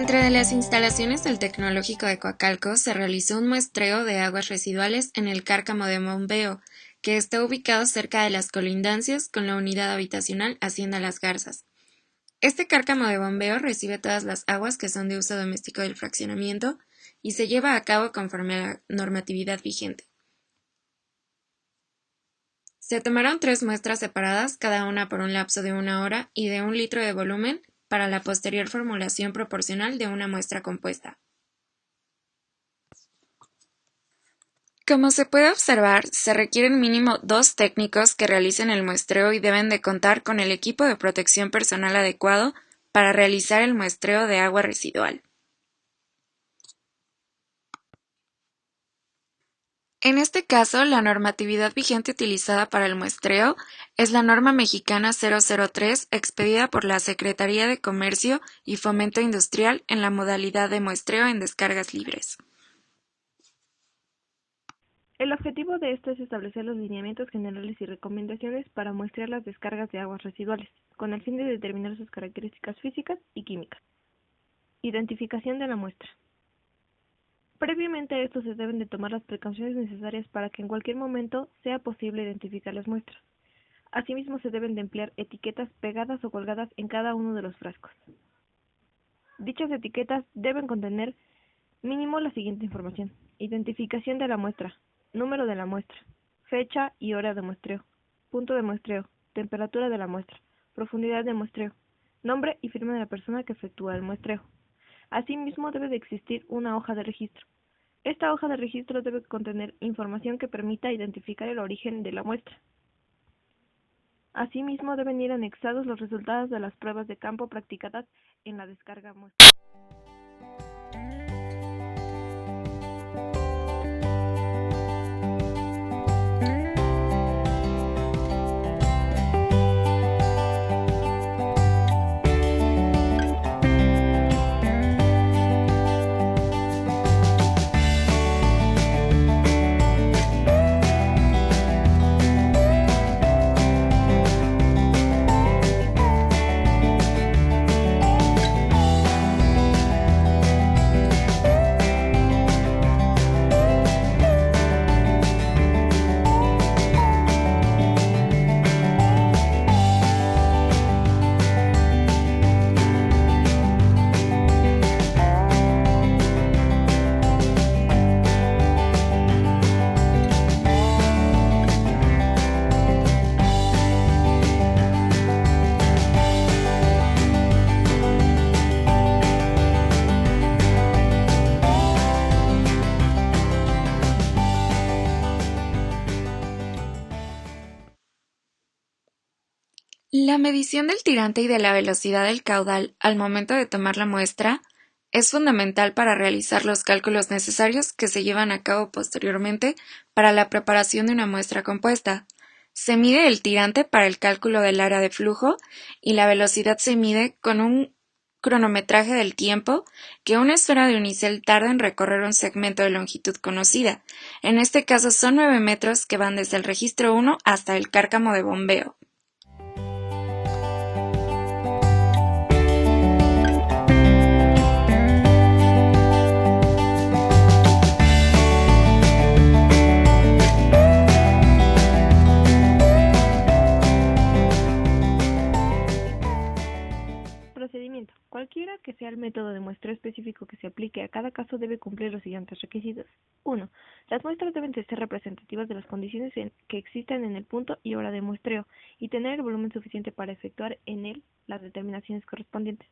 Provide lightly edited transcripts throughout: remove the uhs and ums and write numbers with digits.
Dentro de las instalaciones del Tecnológico de Coacalco se realizó un muestreo de aguas residuales en el cárcamo de bombeo, que está ubicado cerca de las colindancias con la unidad habitacional Hacienda Las Garzas. Este cárcamo de bombeo recibe todas las aguas que son de uso doméstico del fraccionamiento y se lleva a cabo conforme a la normatividad vigente. Se tomaron 3 muestras separadas, cada una por un lapso de 1 hora y de 1 litro de volumen, para la posterior formulación proporcional de una muestra compuesta. Como se puede observar, se requieren mínimo 2 técnicos que realicen el muestreo y deben de contar con el equipo de protección personal adecuado para realizar el muestreo de agua residual. En este caso, la normatividad vigente utilizada para el muestreo es la Norma Mexicana 003, expedida por la Secretaría de Comercio y Fomento Industrial en la modalidad de muestreo en descargas libres. El objetivo de esto es establecer los lineamientos generales y recomendaciones para muestrear las descargas de aguas residuales, con el fin de determinar sus características físicas y químicas. Identificación de la muestra. Previamente a esto se deben de tomar las precauciones necesarias para que en cualquier momento sea posible identificar las muestras. Asimismo, se deben de emplear etiquetas pegadas o colgadas en cada uno de los frascos. Dichas etiquetas deben contener mínimo la siguiente información: identificación de la muestra, número de la muestra, fecha y hora de muestreo, punto de muestreo, temperatura de la muestra, profundidad de muestreo, nombre y firma de la persona que efectúa el muestreo. Asimismo, debe de existir una hoja de registro. Esta hoja de registro debe contener información que permita identificar el origen de la muestra. Asimismo, deben ir anexados los resultados de las pruebas de campo practicadas en la descarga muestra. La medición del tirante y de la velocidad del caudal al momento de tomar la muestra es fundamental para realizar los cálculos necesarios que se llevan a cabo posteriormente para la preparación de una muestra compuesta. Se mide el tirante para el cálculo del área de flujo y la velocidad se mide con un cronometraje del tiempo que una esfera de unicel tarda en recorrer un segmento de longitud conocida. En este caso son 9 metros que van desde el registro 1 hasta el cárcamo de bombeo. Procedimiento. Cualquiera que sea el método de muestreo específico que se aplique a cada caso debe cumplir los siguientes requisitos. 1. Las muestras deben de ser representativas de las condiciones que existen en el punto y hora de muestreo y tener el volumen suficiente para efectuar en él las determinaciones correspondientes.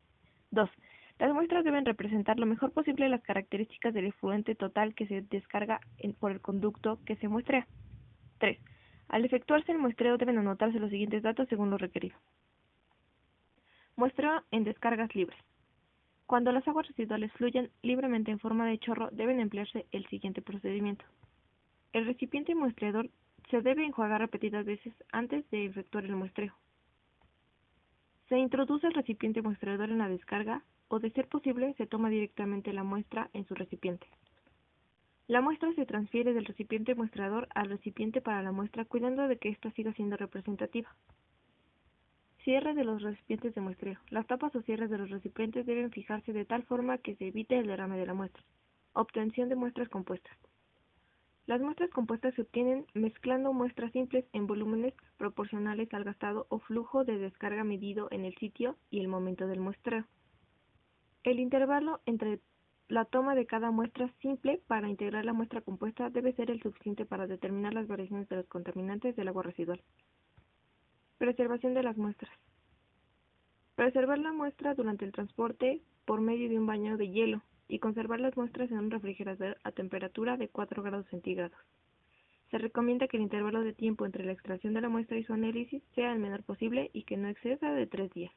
2. Las muestras deben representar lo mejor posible las características del efluente total que se descarga por el conducto que se muestrea. 3. Al efectuarse el muestreo deben anotarse los siguientes datos según lo requerido. Muestreo en descargas libres. Cuando las aguas residuales fluyen libremente en forma de chorro, deben emplearse el siguiente procedimiento. El recipiente muestreador se debe enjuagar repetidas veces antes de efectuar el muestreo. Se introduce el recipiente muestreador en la descarga o, de ser posible, se toma directamente la muestra en su recipiente. La muestra se transfiere del recipiente muestreador al recipiente para la muestra, cuidando de que ésta siga siendo representativa. Cierre de los recipientes de muestreo. Las tapas o cierres de los recipientes deben fijarse de tal forma que se evite el derrame de la muestra. Obtención de muestras compuestas. Las muestras compuestas se obtienen mezclando muestras simples en volúmenes proporcionales al gastado o flujo de descarga medido en el sitio y el momento del muestreo. El intervalo entre la toma de cada muestra simple para integrar la muestra compuesta debe ser el suficiente para determinar las variaciones de los contaminantes del agua residual. Preservación de las muestras. Preservar la muestra durante el transporte por medio de un baño de hielo y conservar las muestras en un refrigerador a temperatura de 4 grados centígrados. Se recomienda que el intervalo de tiempo entre la extracción de la muestra y su análisis sea el menor posible y que no exceda de 3 días.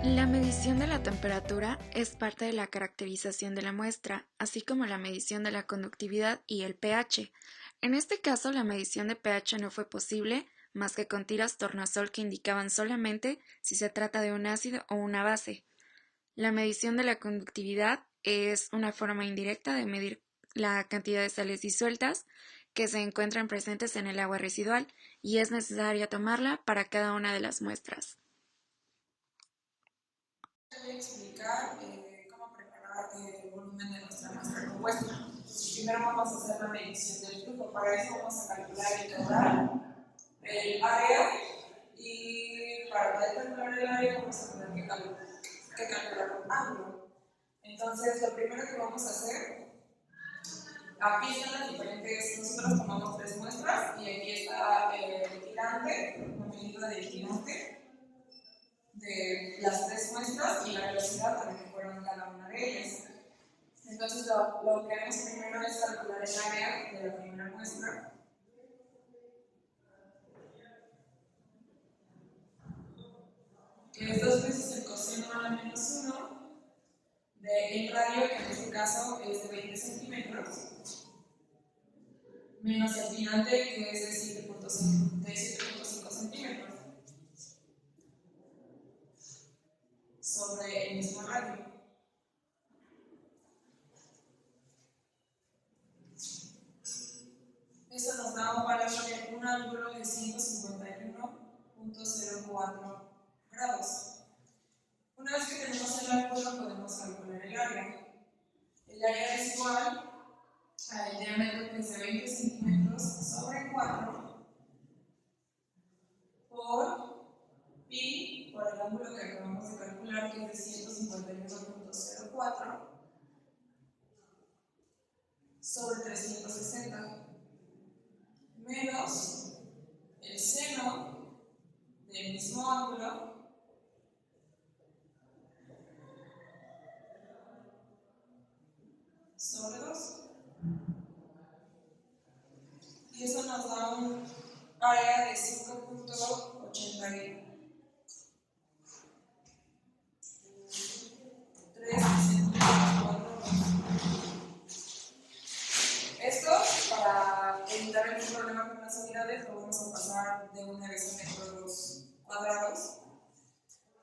La medición de la temperatura es parte de la caracterización de la muestra, así como la medición de la conductividad y el pH. En este caso, la medición de pH no fue posible, más que con tiras tornasol que indicaban solamente si se trata de un ácido o una base. La medición de la conductividad es una forma indirecta de medir la cantidad de sales disueltas que se encuentran presentes en el agua residual y es necesaria tomarla para cada una de las muestras. Voy a explicar cómo preparar el volumen de nuestra muestra compuesta. Primero vamos a hacer la medición del flujo. Para eso vamos a calcular el caudal, el área, y para poder calcular el área vamos a tener que calcular un ángulo. Entonces, lo primero que vamos a hacer, aquí están las diferentes, nosotros tomamos 3 muestras y aquí está el tirante, la medida del tirante de las 3 muestras y la velocidad a la que fueron cada una de ellas. Entonces, lo que haremos primero es calcular el área de la primera muestra. Que es 2 veces el coseno a la menos 1 del radio, que en este caso es de 20 centímetros, menos el tirante, que es de 7.5 centímetros, sobre el mismo radio. Eso nos da un valor de un ángulo de 151.04 grados. Una vez que tenemos el ángulo, podemos calcular el área. El área es igual al diámetro, que es de 20 centímetros sobre 4 por pi, por el ángulo que acabamos de calcular, que es de 151.04 sobre 360, menos el seno del mismo ángulo sobre 2. Y eso nos da un área de 5.83 centímetros. Esto, para evitar el problema con las unidades, lo vamos a pasar de una vez a metros cuadrados,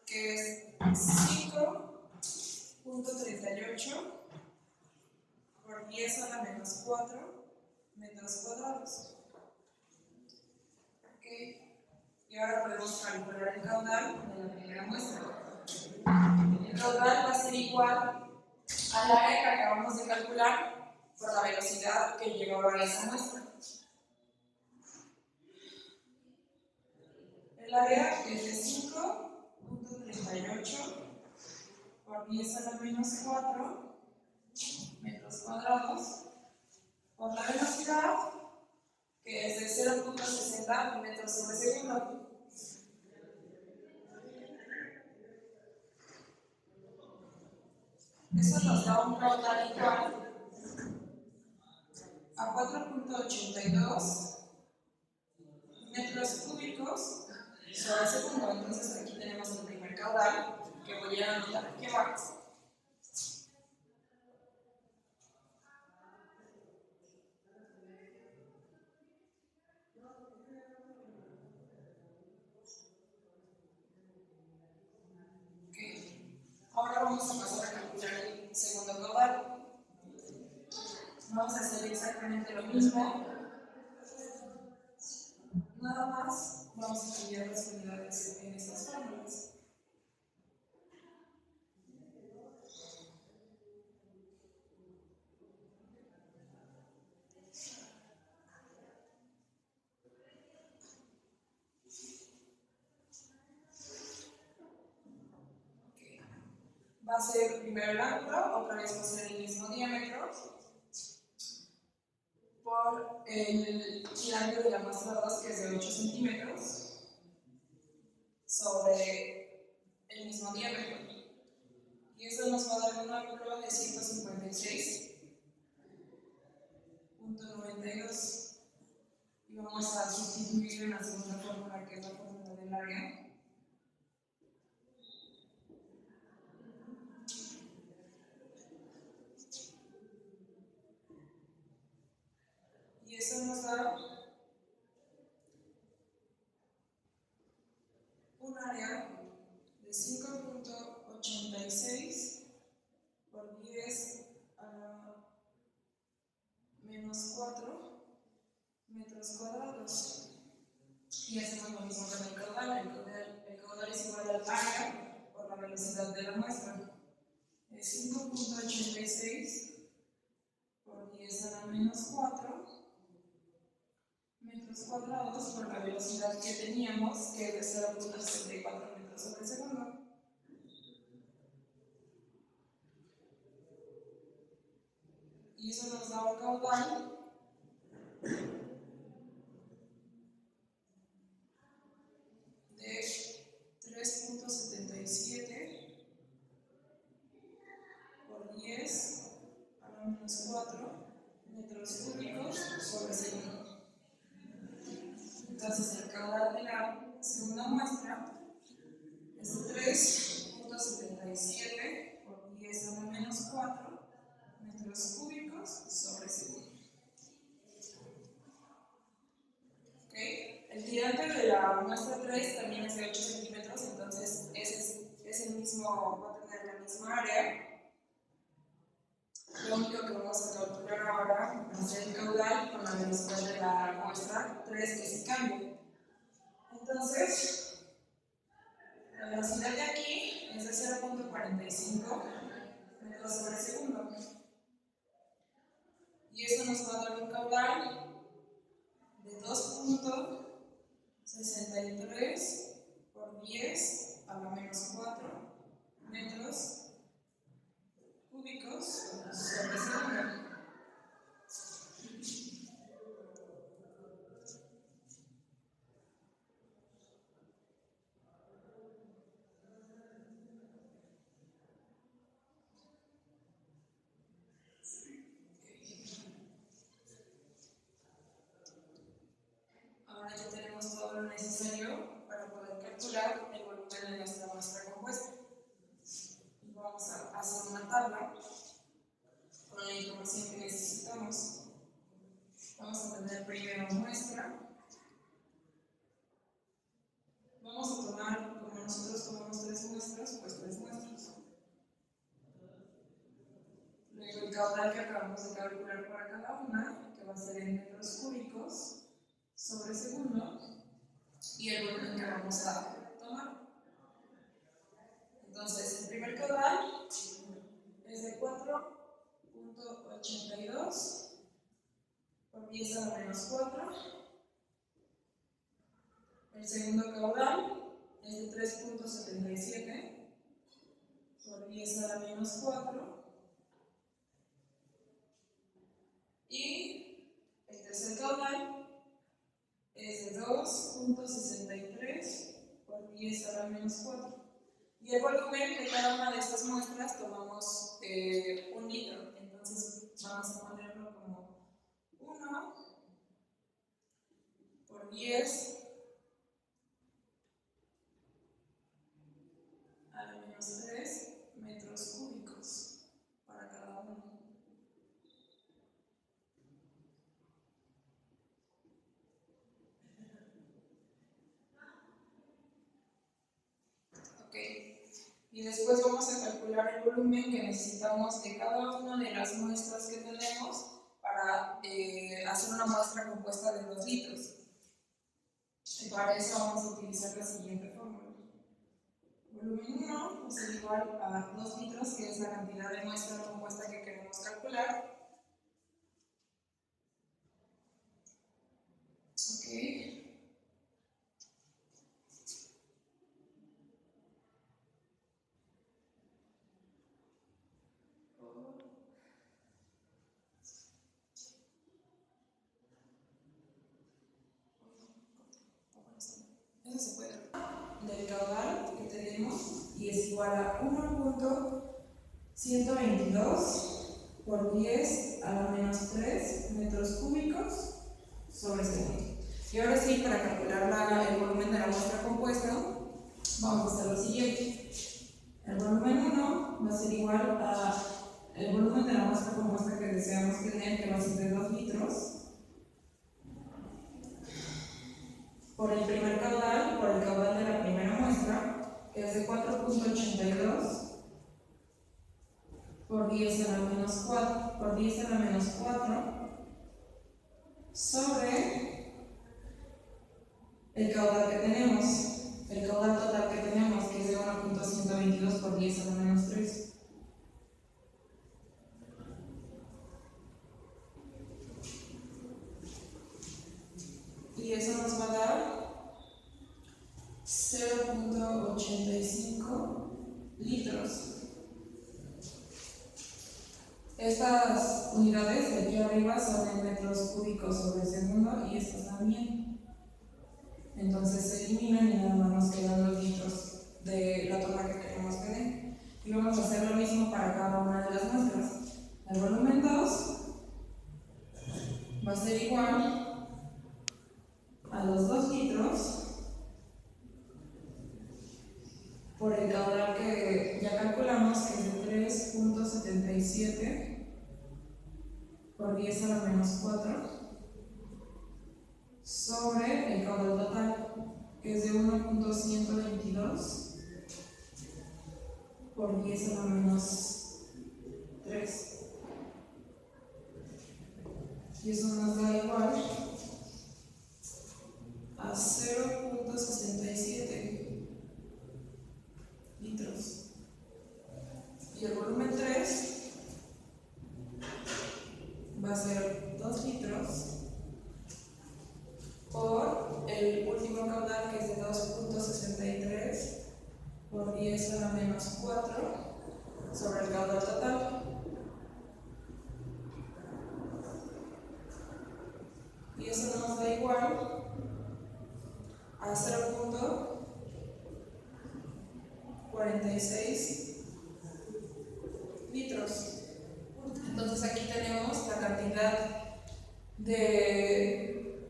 que es 5.38 por 10 a la menos 4 metros cuadrados. Okay. Y ahora podemos calcular el caudal de la primera muestra. El caudal va a ser igual al área que acabamos de calcular por la velocidad que llevaba a esa muestra. El área es de 5.38 por 10 a la menos 4 metros cuadrados por la velocidad, que es de 0.60 metros sobre segundo. Eso nos da un caudal igual a 4.82 metros cúbicos sobre segundo. Entonces aquí tenemos el primer caudal que voy a anotar aquí abajo. Ahora vamos a pasar a calcular el segundo caudal. Vamos a hacer exactamente lo mismo, nada más vamos a cambiar las unidades en estas fórmulas. Va a ser primero el ángulo, otra vez va a ser el mismo diámetro, por el diámetro de la muestra 2, que es de 8 centímetros, sobre el mismo diámetro. Y eso nos va a dar un ángulo de 156.92. Y vamos a sustituir en la segunda fórmula, que es la fórmula del área. Y eso nos da un área de 5.86 por 10 a la menos 4 metros cuadrados. Y hacemos lo mismo con el caudal. El caudal es igual al área por la velocidad de la muestra. Es 5.86 por 10 a la menos 4 metros cuadrados por la velocidad que teníamos, que es de 0.64 metros sobre segundo. Y eso nos da un caudal de 3.77 por 10 a la menos 4 metros cúbicos sobre segundo. Entonces el caudal de la segunda muestra es de 3.77 por 10 a la menos 4 metros cúbicos sobre segundo. ¿Okay? El tirante de la muestra 3 también es de 8 centímetros, entonces es el mismo, va a tener la misma área. Lo único que vamos a calcular ahora va a ser el caudal con la velocidad de la muestra 3, que sí cambia. Entonces, la velocidad de aquí es de 0.45 metros sobre segundo. Y eso nos va a dar un caudal de 2.63 por 10 a la menos 4 metros cúbicos sobre segundo. Ahora ya tenemos todo lo necesario para poder calcular el volumen de nuestra muestra compuesta. Vamos a hacer una tabla con la información que necesitamos. Vamos a tener primero muestra. Vamos a tomar, como nosotros tomamos 3 muestras, pues 3 muestras. Luego el caudal que acabamos de calcular para cada una, que va a ser en metros cúbicos sobre segundo, y el volumen que vamos a tomar. Entonces, el primer caudal es de 4.82 por 10 a la menos 4. El segundo caudal es de 3.77 por 10 a la menos 4. Y el tercer caudal es de 2.63 por 10 a la menos 4. Y Y el volumen de cada una de estas muestras tomamos 1 litro. Entonces vamos a ponerlo como 1 por 10 a la menos 3 metros cúbicos para cada uno. Ok. Y después vamos a calcular el volumen que necesitamos de cada una de las muestras que tenemos para hacer una muestra compuesta de 2 litros. Y para eso vamos a utilizar la siguiente fórmula. Volumen 1 va a ser igual a 2 litros, que es la cantidad de muestra compuesta que queremos calcular. Ok. Eso se puede. Del caudal que tenemos y es igual a 1.122 por 10 a la menos 3 metros cúbicos sobre segundo. Y ahora sí, para calcular el volumen de la muestra compuesta, vamos a hacer lo siguiente. El volumen 1 va a ser igual a el volumen de la muestra compuesta que deseamos tener, que va a ser de 2 litros, por el primer caudal, por el caudal de la primera muestra, que es de 4.82 por 10 a la menos 4, por 10 a la menos 4, sobre el caudal que tenemos, el caudal total que tenemos, que es de 1.122 por 10 a la menos 3. Y eso nos va a dar 0.85 litros. Estas unidades de aquí arriba son en metros cúbicos sobre segundo y estas también. Entonces se eliminan y nada más nos quedan los litros de la toma que queremos tener. Y vamos a hacer lo mismo para cada una de las muestras. El volumen 2 va a ser igual a los 2 litros por el caudal que ya calculamos, que es de 3.77 por 10 a la menos 4 sobre el caudal total, que es de 1.122 por 10 a la menos 3. Y eso nos da igual a 0.67 litros. Y el volumen 3 va a ser 2 litros por el último caudal, que es de 2.63 por 10 a la menos 4 sobre el caudal total. Y eso nos da igual a 0.46 litros. Entonces aquí tenemos la cantidad de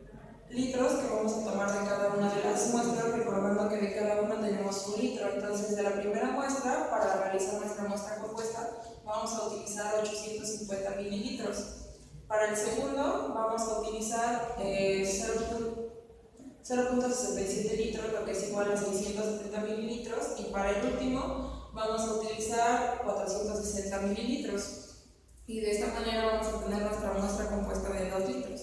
litros que vamos a tomar de cada una de las muestras, recordando que de cada una tenemos 1 litro. Entonces de la primera muestra, para realizar nuestra muestra compuesta, vamos a utilizar 850 mililitros. Para el segundo vamos a utilizar 0.67 litros, lo que es igual a 670 mililitros, y para el último vamos a utilizar 460 mililitros. Y de esta manera vamos a tener nuestra muestra compuesta de 2 litros.